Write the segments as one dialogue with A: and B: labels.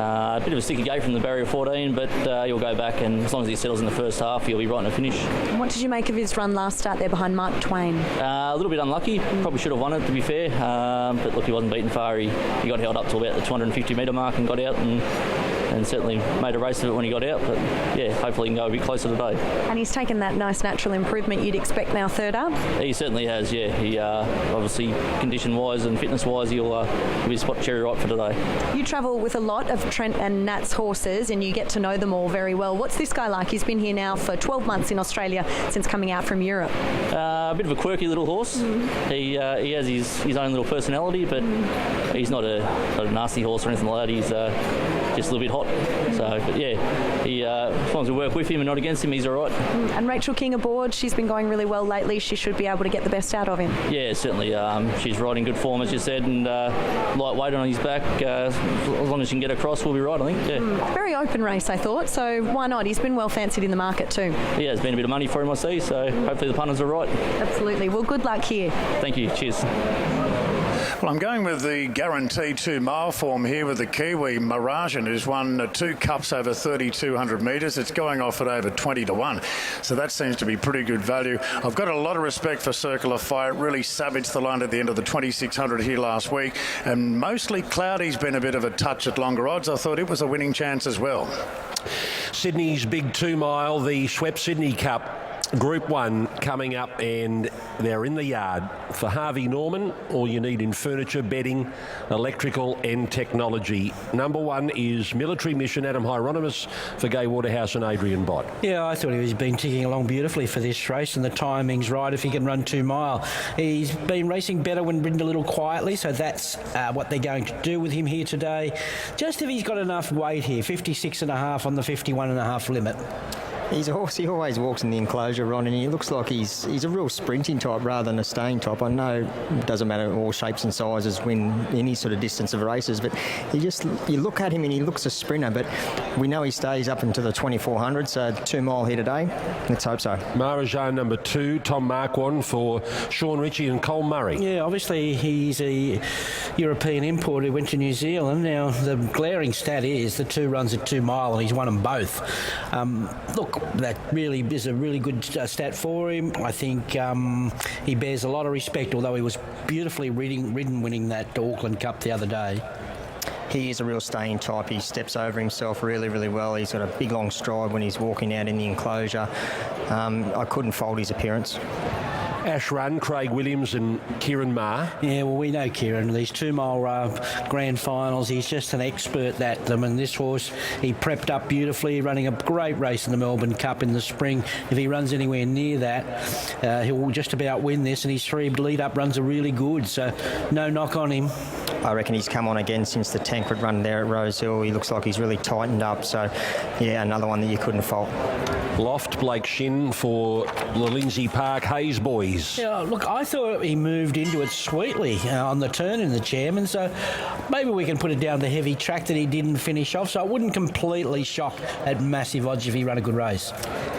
A: A bit of a sticky gate from the barrier 14, but he'll go back, and as long as he settles in the first half, he'll be right in the finish.
B: And what did you make of his run last start there behind Mark Twain?
A: A little bit unlucky. Probably should have won it, to be fair. But look, he wasn't beaten far. He got held up to about the 250 metre mark and got out, and certainly made a race of it when he got out. But yeah, hopefully he can go a bit closer today.
B: And he's taken that nice natural improvement you'd expect now third up?
A: He certainly has, yeah. He obviously, condition-wise and fitness-wise, he'll be spot cherry right for today.
B: You travel with a lot of Trent and Nat's horses, and you get to know them all very well. What's this guy like? He's been here now for 12 months in Australia since coming out from Europe.
A: A bit of a quirky little horse. He has his own little personality, but he's not a nasty horse or anything like that. He's just a little bit hot. So, but yeah, as long as we work with him and not against him, he's all right.
B: And Rachel King aboard, she's been going really well lately. She should be able to get the best out of him.
A: Yeah, certainly. She's riding good form, as you said, and lightweight on his back. As long as she can get across, we'll be right, I think. Yeah.
B: Very open race, I thought, so why not? He's been well fancied in the market too.
A: Yeah, there's been a bit of money for him, I see, so hopefully the punters are right.
B: Absolutely. Well, good luck here.
A: Thank you. Cheers.
C: Well, I'm going with the guaranteed 2 mile form here with the Kiwi Mirajan, who's won 2 cups over 3,200 metres. It's going off at over 20 to 1. So that seems to be pretty good value. I've got a lot of respect for Circle of Fire. It really savaged the line at the end of the 2,600 here last week. And mostly Cloudy's been a bit of a touch at longer odds. I thought it was a winning chance as well.
D: Sydney's big 2 mile, the Swept Sydney Cup. Group 1 coming up, and they're in the yard. For Harvey Norman, all you need in furniture, bedding, electrical and technology. Number 1 is Military Mission, Adam Hieronymus, for Gay Waterhouse and Adrian Bott.
E: Yeah, I thought he was been ticking along beautifully for this race, and the timing's right if he can run 2 mile. He's been racing better when ridden a little quietly, so that's what they're going to do with him here today. Just if he's got enough weight here, 56.5 on the 51.5 limit.
F: He's a horse, he always walks in the enclosure, Ron, and he looks like he's a real sprinting type rather than a staying type. I know it doesn't matter, all shapes and sizes win any sort of distance of races, but you look at him and he looks a sprinter, but we know he stays up into the 2,400, so 2 mile here today. Let's hope so.
D: Marajan number 2, Tom Marquand for Sean Ritchie and Cole Murray.
E: Yeah, obviously he's a European import who went to New Zealand. Now, the glaring stat is the 2 runs at 2 mile and he's won them both. Look, that really is a really good stat for him. I think he bears a lot of respect, although he was beautifully ridden winning that Auckland Cup the other day.
F: He is a real staying type. He steps over himself really, really well. He's got a big long stride when he's walking out in the enclosure. I couldn't fault his appearance.
D: Ash Run, Craig Williams and Kieran Maher.
E: Yeah, well, we know Kieran. These 2 mile grand finals, he's just an expert at them. And this horse, he prepped up beautifully, running a great race in the Melbourne Cup in the spring. If he runs anywhere near that, he'll just about win this. And his 3 lead-up runs are really good, so no knock on him.
F: I reckon he's come on again since the Tancred run there at Rosehill. He looks like he's really tightened up. So, yeah, another one that you couldn't fault.
D: Loft, Blake Shin for the Lindsay Park Hayes boys.
E: Yeah, look, I thought he moved into it sweetly on the turn in the Chairman, so maybe we can put it down the heavy track that he didn't finish off, so I wouldn't completely shock at massive odds if he ran a good race.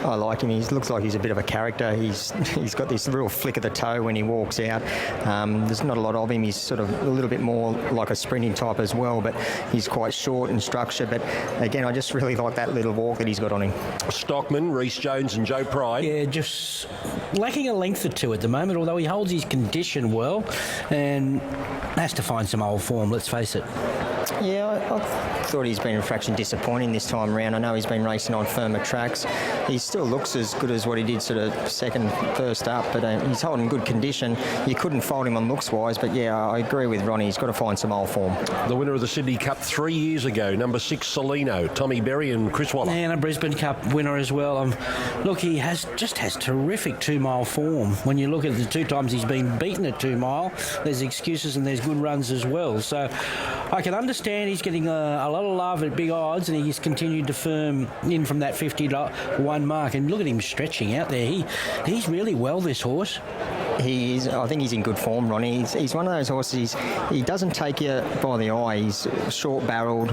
F: I like him. He looks like he's a bit of a character. He's got this real flick of the toe when he walks out. There's not a lot of him. He's sort of a little bit more like a sprinting type as well, but he's quite short and structured. But again, I just really like that little walk that he's got on him.
D: Stockman, Rhys Jones and Joe Pride.
E: Yeah, just lacking a length or 2 at the moment, although he holds his condition well and has to find some old form, let's face it.
F: Yeah, I thought he's been a fraction disappointing this time around. I know he's been racing on firmer tracks. He still looks as good as what he did sort of first up, but he's holding good condition. You couldn't fault him on looks-wise, but yeah, I agree with Ronnie. He's got to find some old form.
D: The winner of the Sydney Cup 3 years ago, number 6, Salino, Tommy Berry and Chris Waller.
E: And a Brisbane Cup winner as well. Look, he has terrific 2 mile form. When you look at the 2 times he's been beaten at 2 mile, there's excuses and there's good runs as well. So I can understand he's getting a lot of love at big odds, and he's continued to firm in from that 50 to 1 mark. And look at him stretching out there. He's really well, this horse.
F: I think he's in good form, Ronnie. He's one of those horses. He doesn't take you by the eye. He's short-barrelled.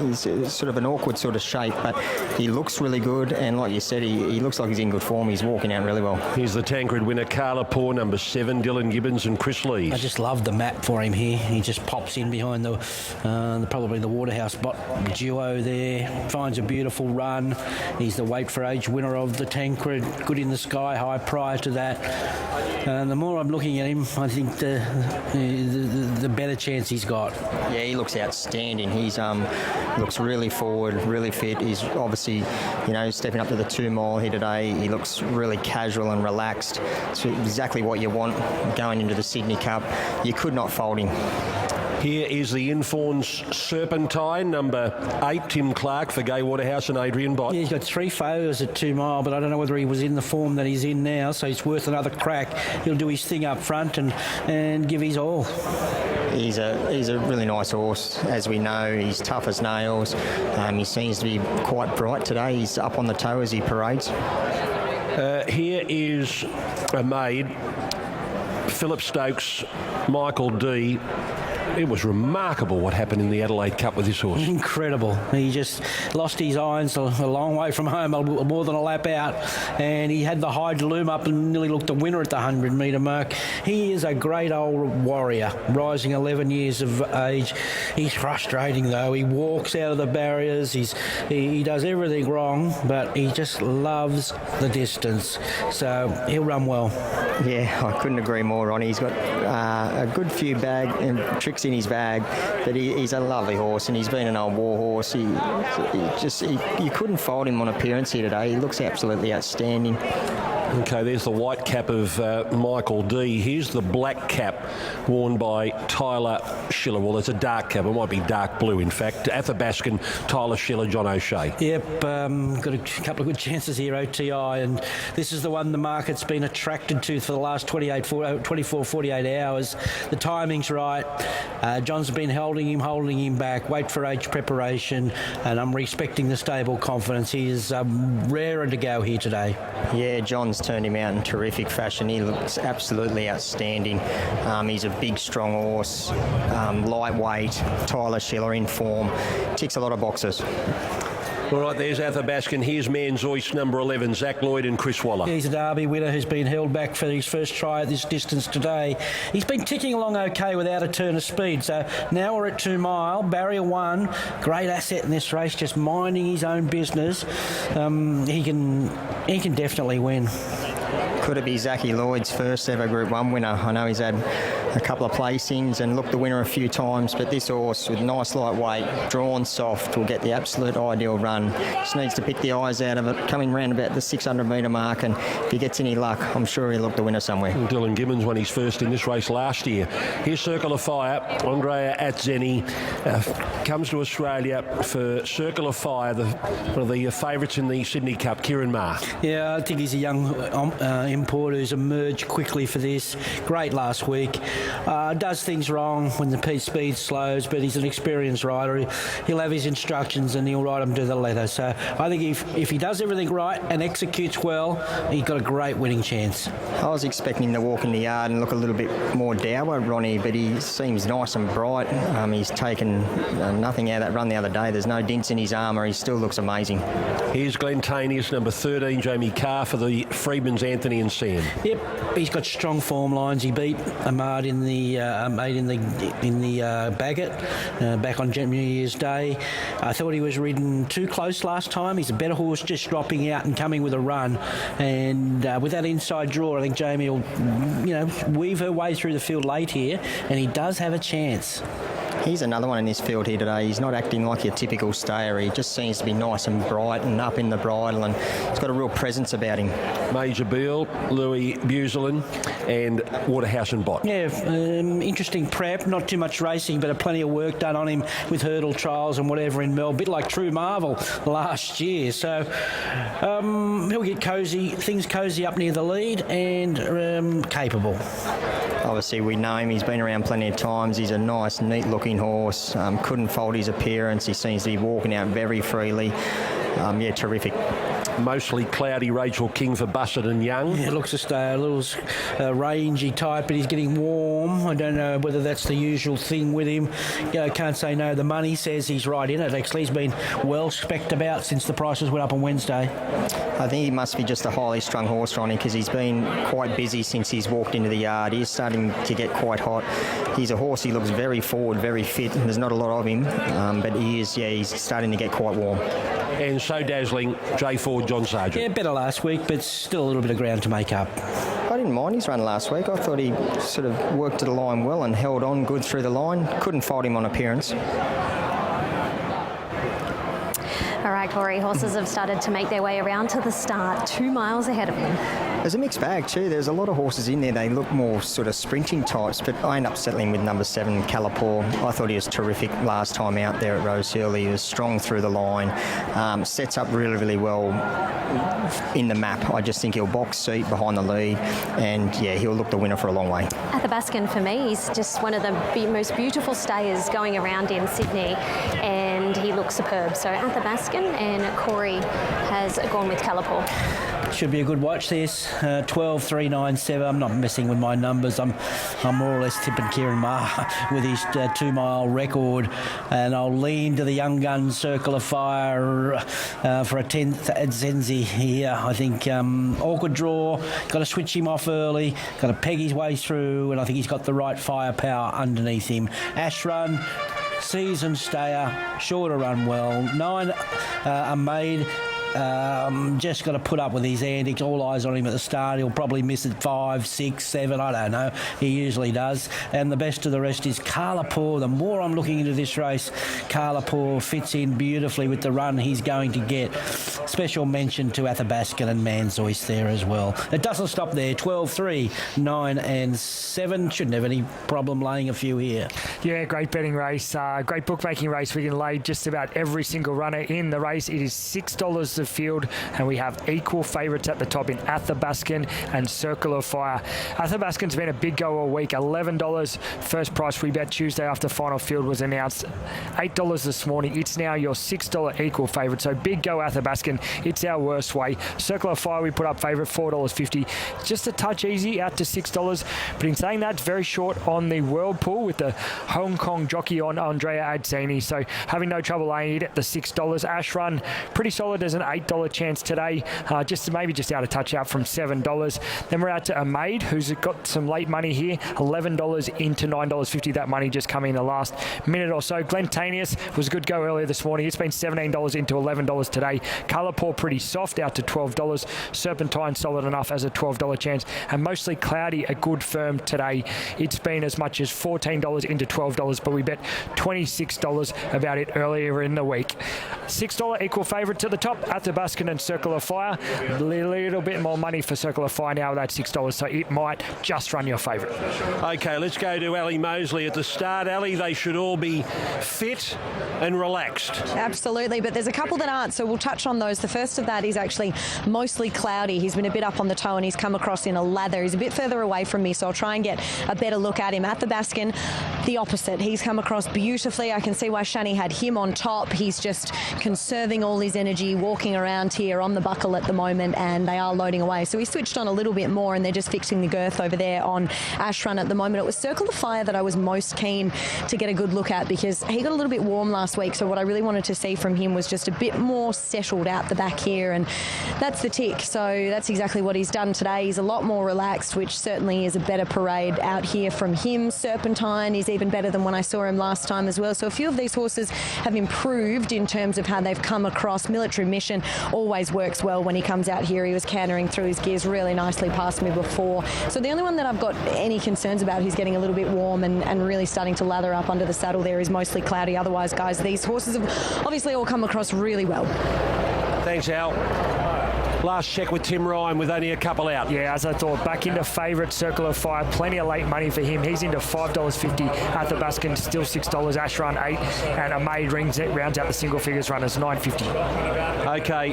F: He's sort of an awkward sort of shape, but he looks really good. And like you said, he looks like he's in good form. He's walking out really well.
D: Here's the Tancred winner, Carla Poor, number 7, Dylan Gibbons and Chris Lee.
E: I just love the map for him here. He just pops in behind probably the Waterhouse bot duo there. Finds a beautiful run. He's the weight for age winner of the Tancred. Good in the Sky High prior to that. And the more I'm looking at him, I think the better chance he's got.
F: Yeah, he looks outstanding. He's looks really forward, really fit. He's obviously, stepping up to the 2 mile here today. He looks really casual and relaxed. It's exactly what you want going into the Sydney Cup. You could not fault him.
D: Here is the Infawns Serpentine, number 8, Tim Clark for Gay Waterhouse and Adrian Bott.
E: Yeah, he's got 3 failures at 2 mile, but I don't know whether he was in the form that he's in now, so it's worth another crack. He'll do his thing up front and give his all.
F: He's a really nice horse, as we know. He's tough as nails. He seems to be quite bright today. He's up on the toe as he parades.
D: Here is a maid, Philip Stokes, Michael D. It was remarkable what happened in the Adelaide Cup with this horse.
E: Incredible. He just lost his irons a long way from home, more than a lap out, and he had the high loom up and nearly looked a winner at the 100-metre mark. He is a great old warrior, rising 11 years of age. He's frustrating, though. He walks out of the barriers. He does everything wrong, but he just loves the distance. So he'll run well.
F: Yeah, I couldn't agree more, Ronnie. He's got a good few tricks in his bag, but he's a lovely horse, and he's been an old war horse. You couldn't fault him on appearance here today. He looks absolutely outstanding.
D: Okay, there's the white cap of Michael D. Here's the black cap worn by Tyler Schiller. Well, it's a dark cap. It might be dark blue, in fact. Athabascan, Tyler Schiller, John O'Shea.
E: Yep, got a couple of good chances here, OTI, and this is the one the market's been attracted to for the last 24, 48 hours. The timing's right. John's been holding him back. Wait for age preparation, and I'm respecting the stable confidence. He is raring to go here today.
F: Yeah, John's turned him out in terrific fashion. He looks absolutely outstanding. He's a big, strong horse, lightweight. Tyler Schiller in form. Ticks a lot of boxes.
D: All right, there's Athabascan. Here's Manzoice, number 11, Zach Lloyd and Chris Waller.
E: He's a Derby winner who's been held back for his first try at this distance today. He's been ticking along okay without a turn of speed. So now we're at 2 mile, barrier 1. Great asset in this race, just minding his own business. He can definitely win.
F: Could it be Zachy Lloyd's first ever Group 1 winner? I know he's had a couple of placings and looked the winner a few times, but this horse with nice lightweight, drawn soft, will get the absolute ideal run. Just needs to pick the eyes out of it, coming round about the 600-metre mark, and if he gets any luck, I'm sure he'll look the winner somewhere.
D: Dylan Gibbons won his first in this race last year. Here's Circle of Fire. Andrea Atzeni comes to Australia for Circle of Fire, one of the favourites in the Sydney Cup, Kieran Maher.
E: Yeah, I think he's a young import who's emerged quickly for this. Great last week. Does things wrong when the speed slows, but he's an experienced rider. He'll have his instructions and he'll ride them to the letter. So I think if he does everything right and executes well, he's got a great winning chance.
F: I was expecting him to walk in the yard and look a little bit more dour, Ronnie, but he seems nice and bright. He's taken nothing out of that run the other day. There's no dents in his armour. He still looks amazing.
D: Here's Glentanius, number 13, Jamie Carr for the Freedman's Anthony and Sam.
E: Yep, he's got strong form lines. He beat Ahmad in the Bagot back on New Year's Day. I thought he was ridden too close last time. He's a better horse, just dropping out and coming with a run. And with that inside draw, I think Jamie will, weave her way through the field late here, and he does have a chance.
F: He's another one in this field here today. He's not acting like your typical stayer. He just seems to be nice and bright and up in the bridle, and he's got a real presence about him.
D: Major Beale, Louis Buselin and Waterhouse and Bott.
E: Yeah, interesting prep. Not too much racing, but plenty of work done on him with hurdle trials and whatever in Melbourne. A bit like True Marvel last year. So he'll get things cosy up near the lead and capable.
F: Obviously, we know him. He's been around plenty of times. He's a nice, neat-looking horse. Couldn't fault his appearance. He seems to be walking out very freely. Terrific.
D: mostly cloudy Rachel King for Bussett and Young.
E: Yeah, looks to stay a little rangy type, but he's getting warm. I don't know whether that's the usual thing with him. Can't say no. The money says he's right in it. Actually, he's been well specced about since the prices went up on Wednesday.
F: I think he must be just a highly strung horse, Ronnie, because he's been quite busy since he's walked into the yard. He's starting to get quite hot. He's a horse, he looks very forward, very fit. There's not a lot of him, but he's starting to get quite warm.
D: And so dazzling, J. Ford, John Sargent.
E: Yeah, better last week, but still a little bit of ground to make up.
F: I didn't mind his run last week. I thought he sort of worked to the line well and held on good through the line. Couldn't fault him on appearance.
G: All right, Corey, horses have started to make their way around to the start, 2 miles ahead of him.
F: There's a mixed bag too. There's a lot of horses in there. They look more sort of sprinting types, but I end up settling with number 7, Calipore. I thought he was terrific last time out there at Rosehill. He was strong through the line, sets up really, really well in the map. I just think he'll box seat behind the lead, and yeah, he'll look the winner for a long way.
G: Athabaskan for me, he's just one of the most beautiful stayers going around in Sydney, and he looks superb. So Athabaskan, and Corey has gone with Calipore.
E: Should be a good watch this. 12.397. I'm not messing with my numbers. I'm more or less tipping Kieran Maher with his 2 mile record, and I'll lean to the young gun Circle of Fire for a 10th at Zenzi here. I think awkward draw. Got to switch him off early. Got to peg his way through, and I think he's got the right firepower underneath him. Ash Run, season stayer, sure to run well. 9 are made. Just got to put up with his antics. All eyes on him at the start. He'll probably miss it 5, 6, 7. I don't know. He usually does. And the best of the rest is Calipore. The more I'm looking into this race, Calipore fits in beautifully with the run he's going to get. Special mention to Athabaskan and Manzoist there as well. It doesn't stop there. 12, 3, 9 and 7. Shouldn't have any problem laying a few here.
H: Yeah, great betting race. Great bookmaking race. We can lay just about every single runner in the race. It is $6 the field, and we have equal favourites at the top in Athabaskan and Circle of Fire. Athabaskan's been a big go all week. $11 first price we bet Tuesday after final field was announced. $8 this morning. It's now your $6 equal favourite. So big go Athabaskan. It's our worst way. Circle of Fire we put up favourite $4.50. Just a touch easy out to $6. But in saying that, very short on the World Pool with the Hong Kong jockey on Andrea Adzini. So having no trouble laying it at the $6. Ash Run pretty solid. There's an $8 chance today, just out a touch out from $7. Then we're out to a Maid, who's got some late money here, $11 into $9.50. That money just come in the last minute or so. Glentanius was a good go earlier this morning. It's been $17 into $11 today. Calipore pretty soft out to $12. Serpentine solid enough as a $12 chance, and mostly cloudy a good firm today. It's been as much as $14 into $12, but we bet $26 about it earlier in the week. $6 equal favourite to the top, Athabaskan and Circle of Fire. A little bit more money for Circle of Fire now with that $6, so it might just run your favourite.
D: OK, let's go to Ali Mosley at the start. Ali, they should all be fit and relaxed.
B: Absolutely, but there's a couple that aren't, so we'll touch on those. The first of that is actually mostly cloudy. He's been a bit up on the toe and he's come across in a lather. He's a bit further away from me, so I'll try and get a better look at him. Athabaskan, the opposite. He's come across beautifully. I can see why Shani had him on top. He's just conserving all his energy, walking around here on the buckle at the moment, and they are loading away. So he switched on a little bit more, and they're just fixing the girth over there on Ash Run at the moment. It was Circle of Fire that I was most keen to get a good look at because he got a little bit warm last week, so what I really wanted to see from him was just a bit more settled out the back here, and that's the tick. So that's exactly what he's done today. He's a lot more relaxed, which certainly is a better parade out here from him. Serpentine is even better than when I saw him last time as well. So a few of these horses have improved in terms of how they've come across. Military Mission always works well when he comes out here. He was cantering through his gears really nicely past me before. So the only one that I've got any concerns about who's getting a little bit warm and really starting to lather up under the saddle there is mostly cloudy. Otherwise, guys, these horses have obviously all come across really well.
D: Thanks, Al. Last check with Tim Ryan with only a couple out.
H: Yeah, as I thought, back into favourite Circle of Fire. Plenty of late money for him. He's into $5.50. Athabaskan still $6. Ash Run $8, and a Maid rounds out the single figures runners $9.50.
D: OK,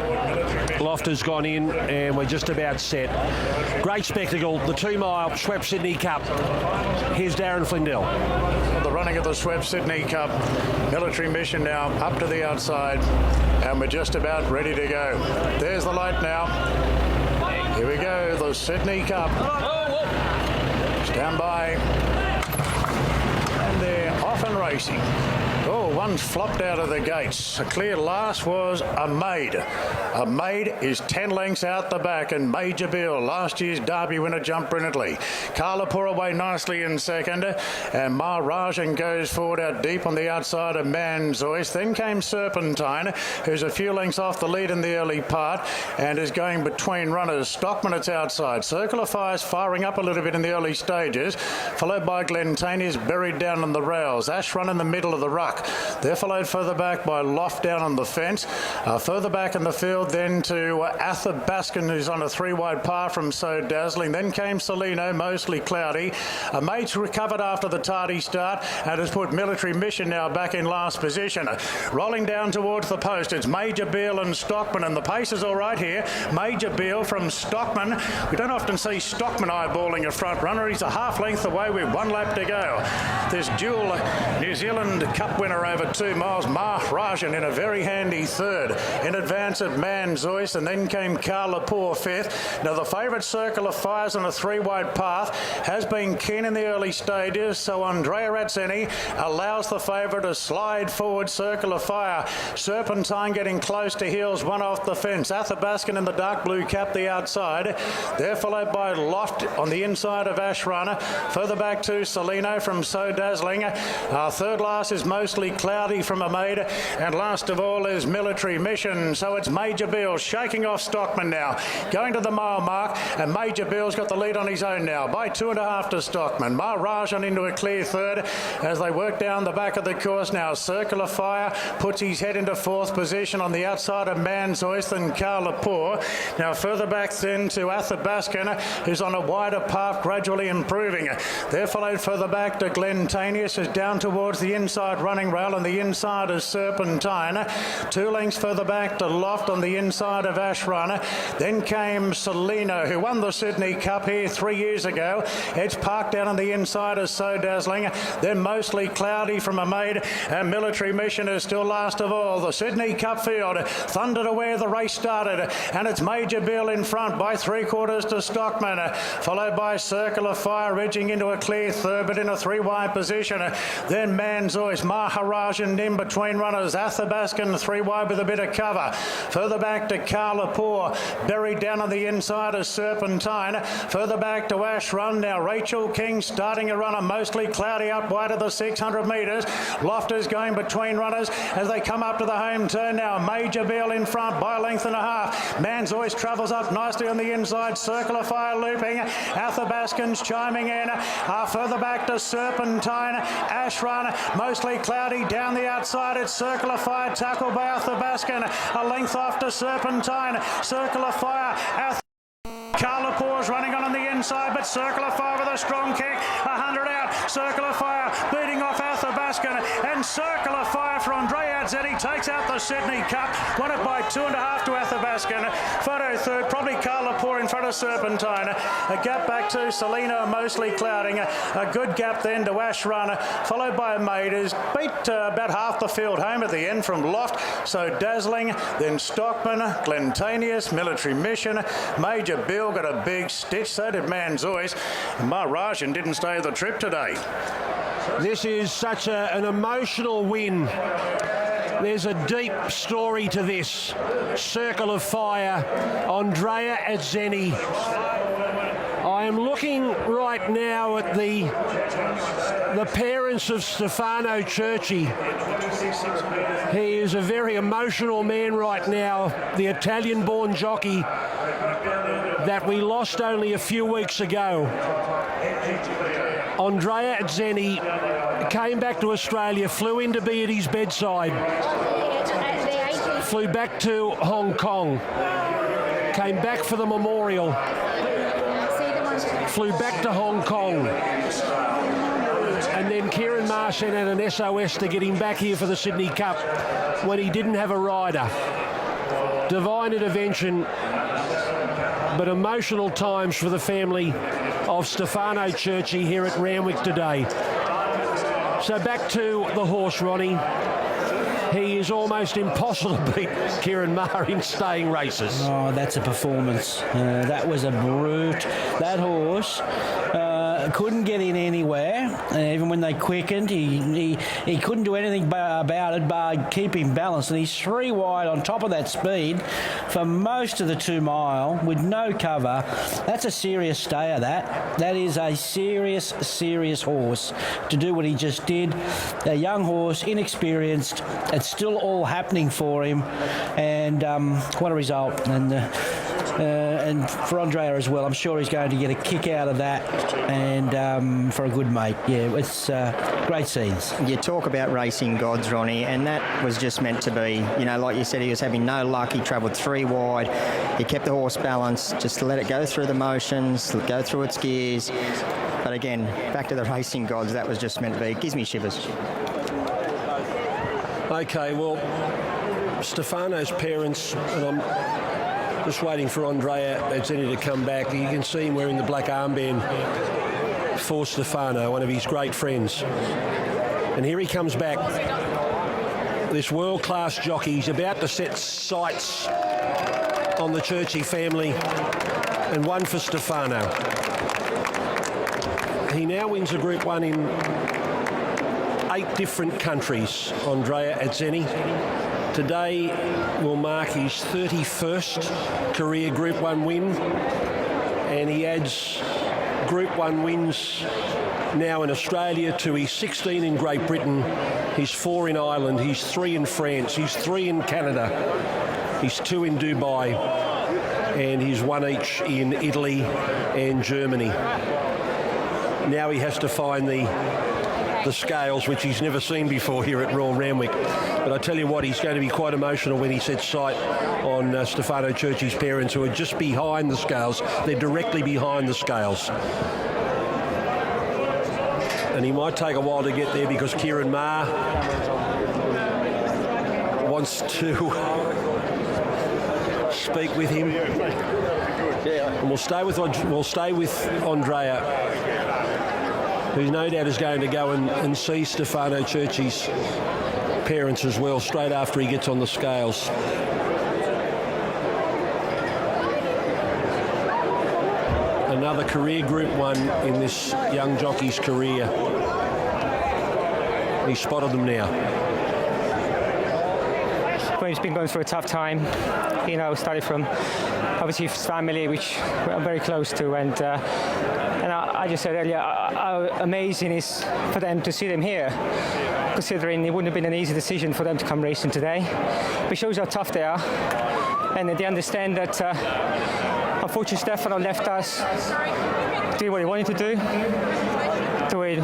D: Lofter's gone in and we're just about set. Great spectacle, the 2 mile Swept Sydney Cup. Here's Darren Flindell.
C: The running of the Swept Sydney Cup. Military Mission now up to the outside, and we're just about ready to to go. There's the light now. Here we go, the Sydney Cup. Stand by. And they're off and racing. Oh, one's flopped out of the gates. A clear last was a maid. A maid is 10 lengths out the back, and Major Bill, last year's Derby winner, jumped brilliantly. Carlapur away nicely in second, and Maharajan goes forward out deep on the outside of Manzois. Then came Serpentine, who's a few lengths off the lead in the early part and is going between runners. Stockman, it's outside. Circle of Fire's firing up a little bit in the early stages, followed by Glentania's buried down on the rails. Ash Run in the middle of the ruck. They're followed further back by Loft down on the fence. Further back in the field then to Athabaskan, who's on a 3-wide par from So Dazzling. Then came Salino, mostly cloudy. A mate's recovered after the tardy start and has put Military Mission now back in last position. Rolling down towards the post, it's Major Beale and Stockman, and the pace is all right here. Major Beale from Stockman. We don't often see Stockman eyeballing a front runner. He's a half length away with 1 lap to go. This dual New Zealand Cup winner over 2 miles, Maharajan in a very handy third. In advance of Manzois, and then came Carlapur fifth. Now the favourite Circle of Fires on a 3-wide path has been keen in the early stages, so Andrea Razzeni allows the favourite to slide forward. Circle of Fire. Serpentine getting close to heels, 1 off the fence. Athabaskan in the dark blue cap the outside. They're followed by Loft on the inside of Ash Runner. Further back to Salino from So Dazzling. Third last is mostly cloudy from a maid, and last of all is Military Mission. So it's Major Bill shaking off Stockman now, going to the mile mark, and Major Bill's got the lead on his own now by 2.5 to Stockman. Maharajan into a clear third as they work down the back of the course now. Circle of Fire puts his head into 4th position on the outside of Manzois and Carlapur. Now further back then to Athabaskan, who's on a wider path, gradually improving. They're followed further back to Glentanius, who's down towards the inside running rail, on the inside of Serpentine. 2 lengths further back to Loft on the inside of Ash Runner. Then came Salino, who won the Sydney Cup here 3 years ago. It's parked down on the inside of So Dazzling. Then mostly cloudy from a maid, and Military Mission is still last of all. The Sydney Cup field thundered to where the race started, and it's Major Bill in front by 3/4 to Stockman, followed by Circle of Fire edging into a clear third, but in a 3-wide position. Then Manzois, Maharajan in between runners. Athabaskan 3-wide with a bit of cover. Further back to Carlapur, buried down on the inside of Serpentine. Further back to Ash Run. Now Rachel King starting a runner, mostly cloudy up wide of the 600 metres. Loft is going between runners as they come up to the home turn now. Major Bill in front by 1.5 lengths. Manzois travels up nicely on the inside. Circle of Fire looping. Athabaskan's chiming in. Further back to Serpentine. Ash Run, mostly cloudy down the outside. It's Circle of Fire tackled by Athabaskan. A length off to Serpentine. Circle of Fire. Carlapur's running on the inside, but Circle of Fire with a strong kick. 100 out. Circle of Fire beating off Athabaskan, and Circle of Fire for Andrea Azzetti takes out the Sydney Cup. Won it by 2.5 to Athabaskan. Photo third, probably Carlapur in front of Serpentine. A gap back to Salino, mostly clouding. A good gap then to Ash Run, followed by a maid who's beat about half the field home at the end from Loft. So Dazzling, then Stockman, Glentanius, Military Mission, Major Bill got a big stitch, so did Manzois. Maharajan didn't stay the trip today.
D: This is such an emotional win. There's a deep story to this. Circle of Fire, Andrea Azzetti. I am looking right now at the parents of Stefano Cerci. He is a very emotional man right now, the Italian-born jockey that we lost only a few weeks ago. Andrea Azzetti came back to Australia, flew in to be at his bedside, flew back to Hong Kong, came back for the memorial, flew back to Hong Kong, and then Kieran Marr sent out an SOS to get him back here for the Sydney Cup when he didn't have a rider. Divine intervention, but emotional times for the family of Stefano Cerci here at Randwick today. So back to the horse, Ronnie. he is almost impossible to beat Kieran Maher in staying races.
E: Oh, that's a performance. That was a brute. That horse couldn't get in anywhere. Even when they quickened, he couldn't do anything about it but keep him balanced. And he's 3 wide on top of that speed for most of the 2 mile with no cover. That's a serious stayer, that is a serious horse to do what he just did. A young horse, inexperienced. It's still all happening for him, and what a result. And for Andrea as well, I'm sure he's going to get a kick out of that, and for a good mate. Yeah, it's great scenes.
F: You talk about racing gods, Ronnie, and that was just meant to be. You know, like you said, he was having no luck. He travelled 3 wide. He kept the horse balanced, just to let it go through the motions, go through its gears. But again, back to the racing gods, that was just meant to be. It gives me shivers.
D: Okay, well, Stefano's parents, and I'm just waiting for Andrea Atzeni to come back. You can see him wearing the black armband for Stefano, one of his great friends. And here he comes back. This world-class jockey, he's about to set sights on the Churchy family, and one for Stefano. He now wins a Group 1 in 8 different countries, Andrea Atzeni. Today will mark his 31st career Group 1 win, and he adds Group 1 wins now in Australia to his 16 in Great Britain, his 4 in Ireland, his 3 in France, his 3 in Canada, his 2 in Dubai, and his 1 each in Italy and Germany. Now he has to find the scales, which he's never seen before here at Royal Randwick. But I tell you what, he's going to be quite emotional when he sets sight on Stefano Churchy's parents, who are just behind the scales. They're directly behind the scales. And he might take a while to get there because Kieran Maher wants to speak with him. And we'll stay with Andrea, who no doubt is going to go and see Stefano Churchy's parents as well, straight after he gets on the scales. Another career Group 1 in this young jockey's career. He spotted them now.
I: Well, he's been going through a tough time. You know, started from obviously his family, which I'm very close to, and I just said earlier how amazing it is for them to see them here, considering it wouldn't have been an easy decision for them to come racing today. But it shows how tough they are, and they understand that unfortunately Stefano left us doing what he wanted to do, doing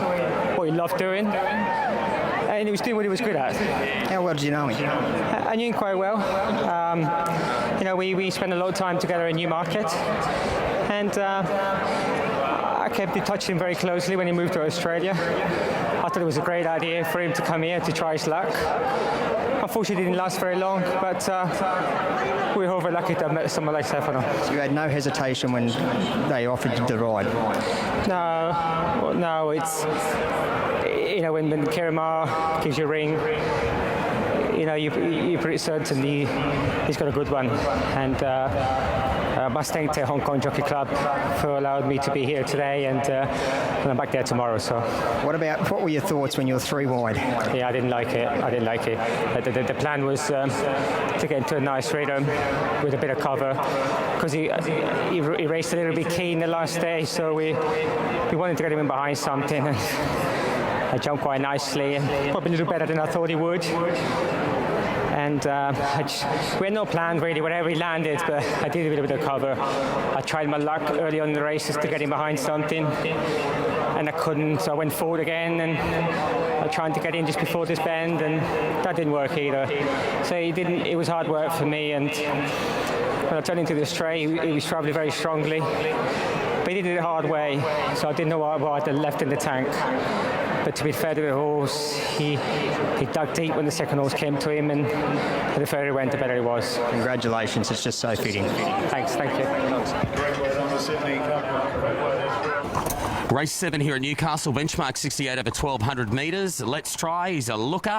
I: what he loved doing, and he was doing what he was good at.
F: How well did you know him?
I: I knew him quite well. You know, we spent a lot of time together in Newmarket, and I kept in touch with him very closely when he moved to Australia. I thought it was a great idea for him to come here to try his luck. Unfortunately, it didn't last very long, but we were over lucky to have met someone like Stefano.
F: So you had no hesitation when they offered you the ride?
I: No, it's, you know, when Kieran Maher gives you a ring, you know, you're pretty certain he's got a good one. And I must thank the Hong Kong Jockey Club for allowing me to be here today, and I'm back there tomorrow. So,
F: what were your thoughts when you were 3 wide?
I: Yeah, I didn't like it. The plan was to get into a nice rhythm with a bit of cover, because he raced a little bit keen the last day, so we wanted to get him in behind something. And I jumped quite nicely, and probably a little better than I thought he would. And we had no plan really wherever he landed, but I did a little bit of cover. I tried my luck early on in the races to get him behind something, and I couldn't, so I went forward again, and I tried to get in just before this bend, and that didn't work either. So it was hard work for me, and when I turned into the straight, he was travelling very strongly, but he did it the hard way, so I didn't know what I had left in the tank. But to be fair to the horse, he dug deep when the second horse came to him, and the further he went, the better he was.
F: Congratulations, it's just so fitting.
I: Thanks, thank you.
J: Race 7 here at Newcastle, benchmark 68 over 1,200 metres. Let's Try, he's a looker.